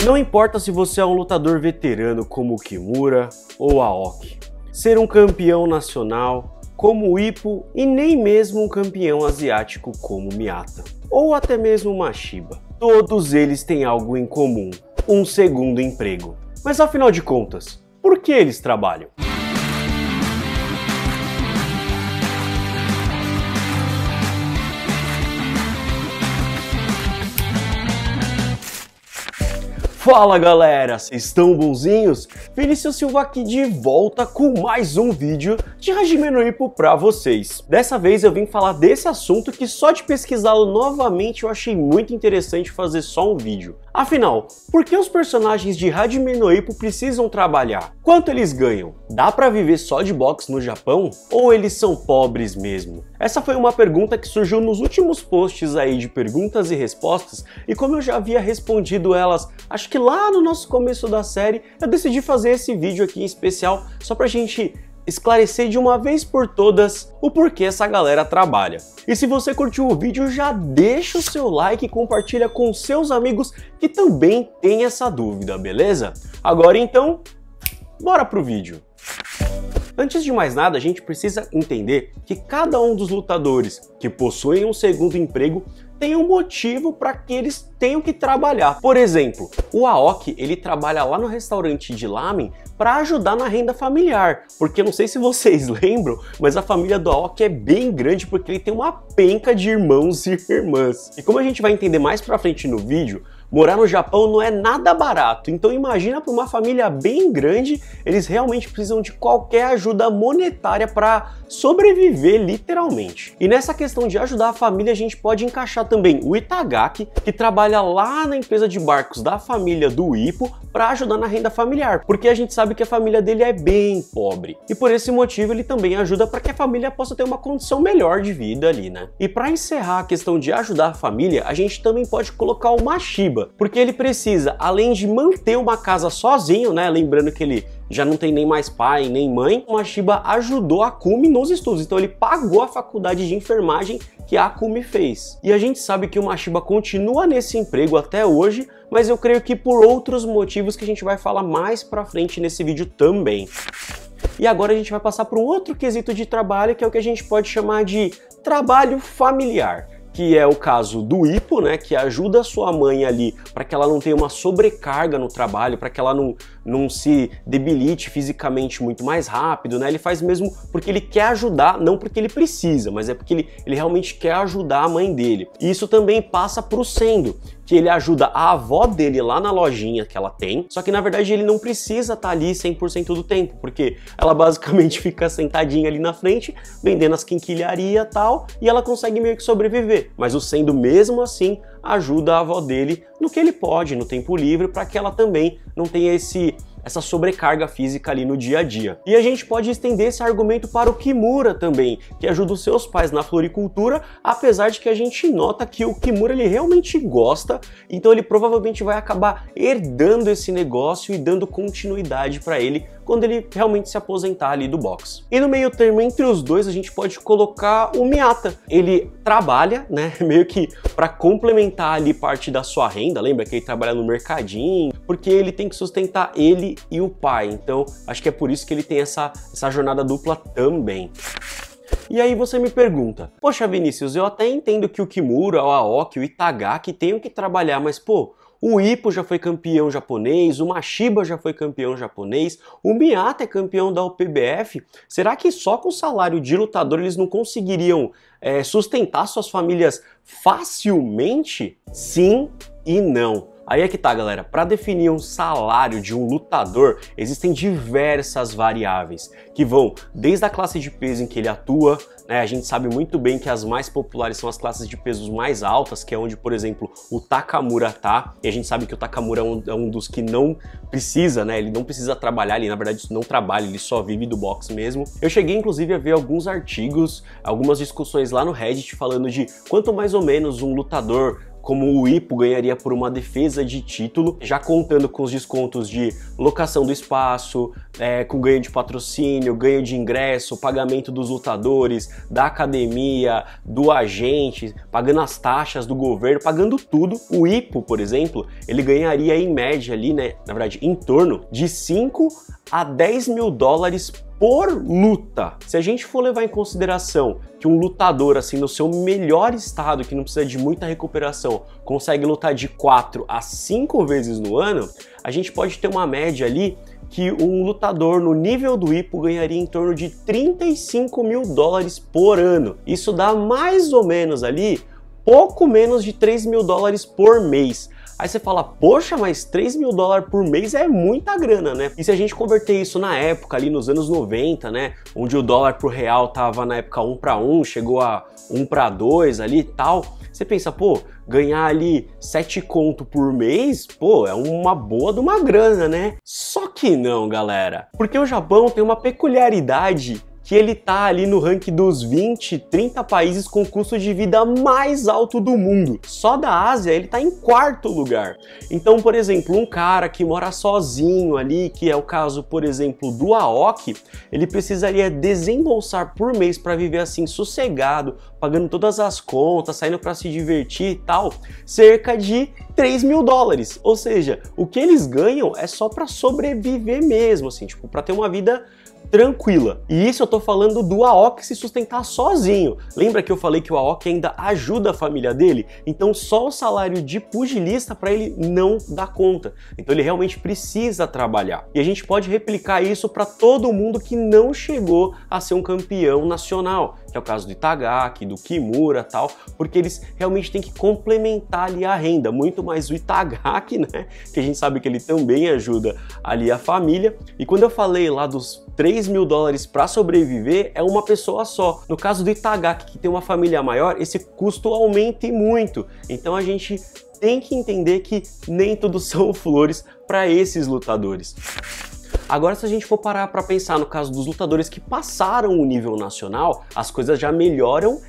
Não importa se você é um lutador veterano como o Kimura ou Aoki, ser um campeão nacional como o Ippo e nem mesmo um campeão asiático como o Miyata, ou até mesmo o Mashiba. Todos eles têm algo em comum, um segundo emprego. Mas afinal de contas, por que eles trabalham? Fala galera, vocês estão bonzinhos? Vinícius Silva aqui de volta com mais um vídeo de Hajime no Ippo pra vocês. Dessa vez eu vim falar desse assunto que só de pesquisá-lo novamente eu achei muito interessante fazer só um vídeo. Afinal, por que os personagens de Hajime no Ippo precisam trabalhar? Quanto eles ganham? Dá pra viver só de boxe no Japão? Ou eles são pobres mesmo? Essa foi uma pergunta que surgiu nos últimos posts aí de perguntas e respostas, e como eu já havia respondido elas, acho que lá no nosso começo da série, eu decidi fazer esse vídeo aqui em especial só pra gente esclarecer de uma vez por todas o porquê essa galera trabalha. E se você curtiu o vídeo, já deixa o seu like e compartilha com seus amigos que também têm essa dúvida, beleza? Agora então, bora pro vídeo! Antes de mais nada, a gente precisa entender que cada um dos lutadores que possuem um segundo emprego tem um motivo para que eles tenham que trabalhar. Por exemplo, o Aoki, ele trabalha lá no restaurante de lamen para ajudar na renda familiar, porque eu não sei se vocês lembram, mas a família do Aoki é bem grande porque ele tem uma penca de irmãos e irmãs. E como a gente vai entender mais pra frente no vídeo, morar no Japão não é nada barato, então imagina para uma família bem grande, eles realmente precisam de qualquer ajuda monetária para sobreviver literalmente. E nessa questão de ajudar a família, a gente pode encaixar também o Itagaki, que trabalha lá na empresa de barcos da família do Ippo para ajudar na renda familiar, porque a gente sabe que a família dele é bem pobre. E por esse motivo ele também ajuda para que a família possa ter uma condição melhor de vida ali, né? E para encerrar a questão de ajudar a família, a gente também pode colocar o Mashiba, porque ele precisa, além de manter uma casa sozinho, né? Lembrando que ele já não tem nem mais pai, nem mãe, o Mashiba ajudou a Akumi nos estudos, então ele pagou a faculdade de enfermagem que a Akumi fez. E a gente sabe que o Mashiba continua nesse emprego até hoje, mas eu creio que por outros motivos que a gente vai falar mais pra frente nesse vídeo também. E agora a gente vai passar para um outro quesito de trabalho, que é o que a gente pode chamar de trabalho familiar, que é o caso do Ippo, né, que ajuda a sua mãe ali para que ela não tenha uma sobrecarga no trabalho, para que ela não se debilite fisicamente muito mais rápido, né? Ele faz mesmo porque ele quer ajudar, não porque ele precisa, mas é porque ele realmente quer ajudar a mãe dele. E isso também passa para o Sendo, que ele ajuda a avó dele lá na lojinha que ela tem, só que na verdade ele não precisa estar ali 100% do tempo, porque ela basicamente fica sentadinha ali na frente, vendendo as quinquilharias e tal, e ela consegue meio que sobreviver. Mas o Sendo mesmo assim ajuda a avó dele no que ele pode, no tempo livre, para que ela também não tenha essa sobrecarga física ali no dia a dia. E a gente pode estender esse argumento para o Kimura também, que ajuda os seus pais na floricultura, apesar de que a gente nota que o Kimura ele realmente gosta, então ele provavelmente vai acabar herdando esse negócio e dando continuidade para ele quando ele realmente se aposentar ali do boxe. E no meio termo entre os dois a gente pode colocar o Miyata. Ele trabalha, né, meio que para complementar ali parte da sua renda, lembra que ele trabalha no mercadinho, porque ele tem que sustentar ele e o pai, então acho que é por isso que ele tem essa jornada dupla também. E aí você me pergunta, poxa Vinícius, eu até entendo que o Kimura, o Aoki, o Itagaki tenham que trabalhar, mas pô, o Ippo já foi campeão japonês, o Mashiba já foi campeão japonês, o Miyata é campeão da UPBF. Será que só com salário de lutador eles não conseguiriam sustentar suas famílias facilmente? Sim e não. Aí é que tá, galera, para definir um salário de um lutador, existem diversas variáveis, que vão desde a classe de peso em que ele atua, né, a gente sabe muito bem que as mais populares são as classes de pesos mais altas, que é onde, por exemplo, o Takamura tá, e a gente sabe que o Takamura é um dos que não precisa, né, ele não precisa trabalhar, ele na verdade não trabalha, ele só vive do boxe mesmo. Eu cheguei inclusive a ver alguns artigos, algumas discussões lá no Reddit falando de quanto mais ou menos um lutador como o Ippo ganharia por uma defesa de título, já contando com os descontos de locação do espaço, com ganho de patrocínio, ganho de ingresso, pagamento dos lutadores, da academia, do agente, pagando as taxas do governo, pagando tudo. O Ippo, por exemplo, ele ganharia em média ali, né, na verdade, em torno de 5 a 10 mil dólares por luta. Se a gente for levar em consideração que um lutador, assim, no seu melhor estado, que não precisa de muita recuperação, consegue lutar de 4 a 5 vezes no ano, a gente pode ter uma média ali que um lutador no nível do Ippo ganharia em torno de 35 mil dólares por ano. Isso dá mais ou menos ali pouco menos de 3 mil dólares por mês. Aí você fala, poxa, mas 3 mil dólares por mês é muita grana, né? E se a gente converter isso na época, ali nos anos 90, né? Onde o dólar pro real tava na época 1 para 1, chegou a 1 para 2 ali e tal. Você pensa, pô, ganhar ali 7 conto por mês, pô, é uma boa de uma grana, né? Só que não, galera. Porque o Japão tem uma peculiaridade que ele tá ali no ranking dos 20, 30 países com custo de vida mais alto do mundo. Só da Ásia ele tá em 4º lugar. Então, por exemplo, um cara que mora sozinho ali, que é o caso, por exemplo, do Aoki, ele precisaria desembolsar por mês para viver assim sossegado, pagando todas as contas, saindo para se divertir e tal, cerca de 3 mil dólares. Ou seja, o que eles ganham é só para sobreviver mesmo, assim, tipo, para ter uma vida tranquila. E isso eu tô falando do Aoki se sustentar sozinho. Lembra que eu falei que o Aoki ainda ajuda a família dele? Então só o salário de pugilista para ele não dá conta. Então ele realmente precisa trabalhar. E a gente pode replicar isso para todo mundo que não chegou a ser um campeão nacional, que é o caso do Itagaki, do Kimura e tal, porque eles realmente têm que complementar ali a renda, muito mais o Itagaki, né? Que a gente sabe que ele também ajuda ali a família. E quando eu falei lá dos 3 mil dólares para sobreviver, é uma pessoa só. No caso do Itagaki, que tem uma família maior, esse custo aumenta muito. Então a gente tem que entender que nem tudo são flores para esses lutadores. Agora, se a gente for parar para pensar no caso dos lutadores que passaram o nível nacional, as coisas já melhoram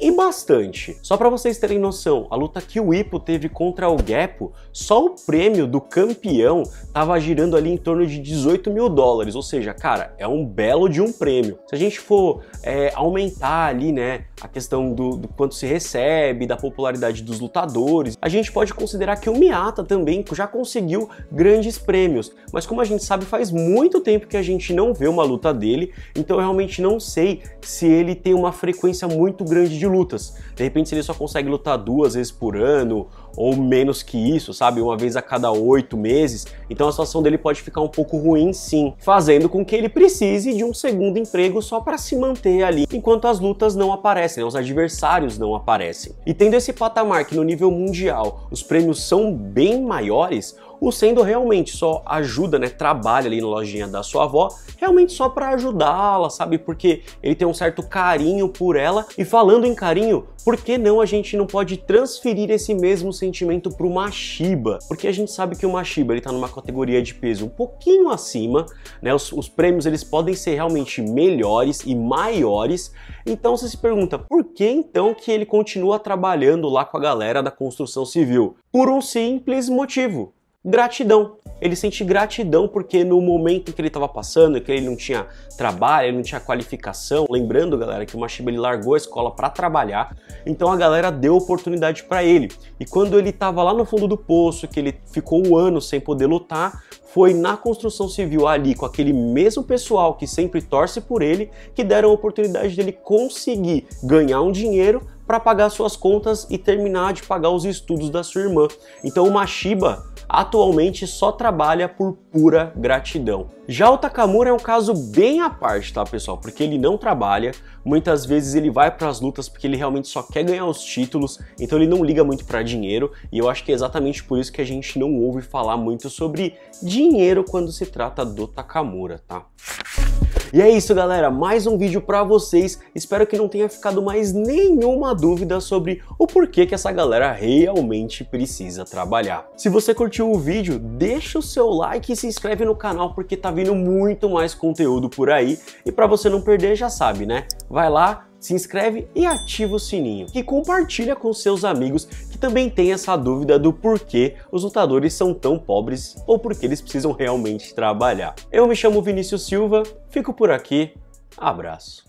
e bastante. Só para vocês terem noção, a luta que o Ippo teve contra o Geppo, só o prêmio do campeão tava girando ali em torno de 18 mil dólares, ou seja, cara, é um belo de um prêmio. Se a gente for aumentar ali, né, a questão do quanto se recebe, da popularidade dos lutadores, a gente pode considerar que o Miyata também já conseguiu grandes prêmios, mas como a gente sabe, faz muito tempo que a gente não vê uma luta dele, então eu realmente não sei se ele tem uma frequência muito grande de lutas. De repente, se ele só consegue lutar 2 vezes por ano, ou menos que isso, sabe? Uma vez a cada 8 meses, então a situação dele pode ficar um pouco ruim sim, fazendo com que ele precise de um segundo emprego só para se manter ali, enquanto as lutas não aparecem, né? Os adversários não aparecem. E tendo esse patamar que no nível mundial os prêmios são bem maiores, o Sendo realmente só ajuda, né, trabalha ali na lojinha da sua avó, realmente só para ajudá-la, sabe? Porque ele tem um certo carinho por ela. E falando em carinho, por que não a gente não pode transferir esse mesmo sentimento para o Mashiba? Porque a gente sabe que o Mashiba ele tá numa categoria de peso um pouquinho acima, né? Os prêmios eles podem ser realmente melhores e maiores. Então você se pergunta, por que então que ele continua trabalhando lá com a galera da construção civil? Por um simples motivo: gratidão. Ele sente gratidão porque no momento em que ele estava passando, que ele não tinha trabalho, ele não tinha qualificação, lembrando, galera, que o Mashiba ele largou a escola para trabalhar, então a galera deu oportunidade para ele. E quando ele estava lá no fundo do poço, que ele ficou um ano sem poder lutar, foi na construção civil ali, com aquele mesmo pessoal que sempre torce por ele, que deram a oportunidade dele conseguir ganhar um dinheiro para pagar suas contas e terminar de pagar os estudos da sua irmã. Então o Mashiba atualmente só trabalha por pura gratidão. Já o Takamura é um caso bem à parte, tá, pessoal? Porque ele não trabalha, muitas vezes ele vai para as lutas porque ele realmente só quer ganhar os títulos, então ele não liga muito para dinheiro, e eu acho que é exatamente por isso que a gente não ouve falar muito sobre dinheiro quando se trata do Takamura, tá? E é isso, galera, mais um vídeo pra vocês. Espero que não tenha ficado mais nenhuma dúvida sobre o porquê que essa galera realmente precisa trabalhar. Se você curtiu o vídeo, deixa o seu like e se inscreve no canal porque tá vindo muito mais conteúdo por aí. E pra você não perder, já sabe, né? Vai lá, se inscreve e ativa o sininho. E compartilha com seus amigos que também tem essa dúvida do porquê os lutadores são tão pobres ou porque eles precisam realmente trabalhar. Eu me chamo Vinícius Silva, fico por aqui, abraço.